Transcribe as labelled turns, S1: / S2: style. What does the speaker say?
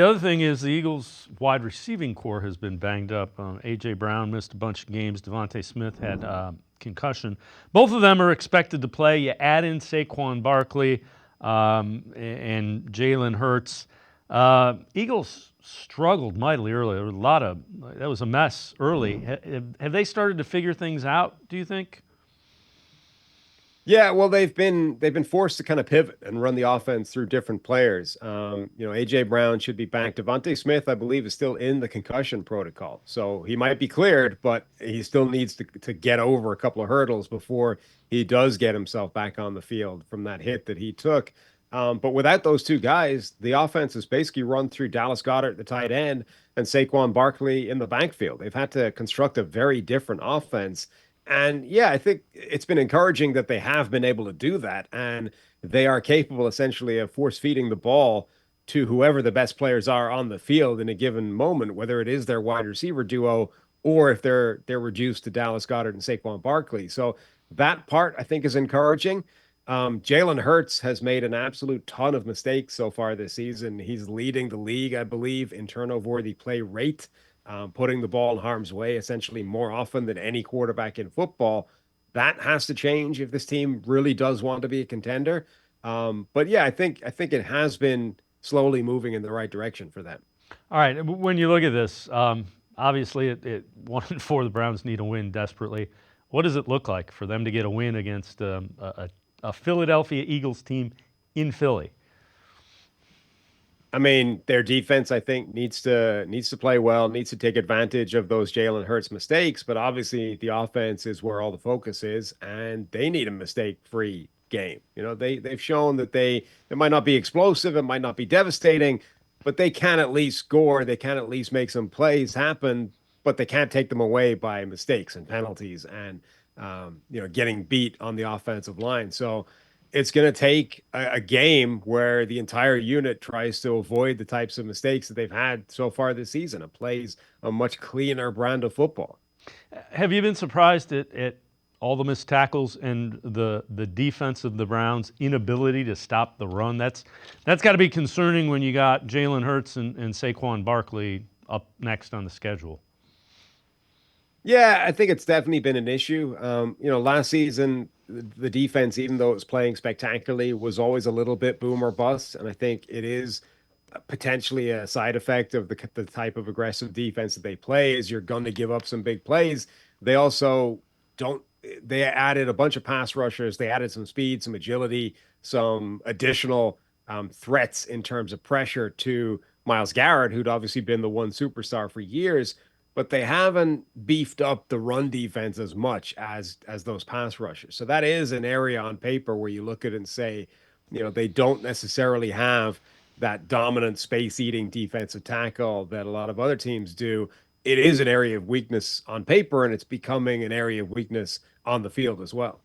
S1: The other thing is the Eagles' wide receiving core has been banged up. A.J. Brown missed a bunch of games. Devontae Smith had concussion. Both of them are expected to play. You add in Saquon Barkley and Jalen Hurts. Eagles struggled mightily early. There was that was a mess early. Have they started to figure things out, do you think?
S2: Yeah, well, they've been forced to kind of pivot and run the offense through different players. AJ Brown should be back. Devontae Smith, I believe, is still in the concussion protocol, so he might be cleared, but he still needs to get over a couple of hurdles before he does get himself back on the field from that hit that he took. But without those two guys, the offense is basically run through Dallas Goedert, the tight end, and Saquon Barkley in the backfield. They've had to construct a very different offense. And yeah, I think it's been encouraging that they have been able to do that. And they are capable essentially of force feeding the ball to whoever the best players are on the field in a given moment, whether it is their wide receiver duo or if they're reduced to Dallas Goedert and Saquon Barkley. So that part I think is encouraging. Jalen Hurts has made an absolute ton of mistakes so far this season. He's leading the league, I believe, in turnover-worthy play rate, putting the ball in harm's way essentially more often than any quarterback in football. That has to change if this team really does want to be a contender. But yeah, I think it has been slowly moving in the right direction for them.
S1: All right. When you look at this, obviously, 1-4, the Browns need a win desperately. What does it look like for them to get a win against a Philadelphia Eagles team in Philly?
S2: I mean, their defense, I think, needs to play well, needs to take advantage of those Jalen Hurts mistakes. But obviously, the offense is where all the focus is, and they need a mistake-free game. They've shown that it might not be explosive, it might not be devastating, but they can at least score. They can at least make some plays happen, but they can't take them away by mistakes and penalties and getting beat on the offensive line. So it's going to take a game where the entire unit tries to avoid the types of mistakes that they've had so far this season. It plays a much cleaner brand of football.
S1: Have you been surprised at all the missed tackles and the defense of the Browns' inability to stop the run? That's got to be concerning when you got Jalen Hurts and Saquon Barkley up next on the schedule.
S2: Yeah, I think it's definitely been an issue. Last season, the defense, even though it was playing spectacularly, was always a little bit boom or bust. And I think it is potentially a side effect of the type of aggressive defense that they play is you're going to give up some big plays. They also don't they added a bunch of pass rushers. They added some speed, some agility, some additional threats in terms of pressure to Miles Garrett, who'd obviously been the one superstar for years, but they haven't beefed up the run defense as much as those pass rushers. So that is an area on paper where you look at it and say, they don't necessarily have that dominant space eating defensive tackle that a lot of other teams do. It is an area of weakness on paper, and it's becoming an area of weakness on the field as well.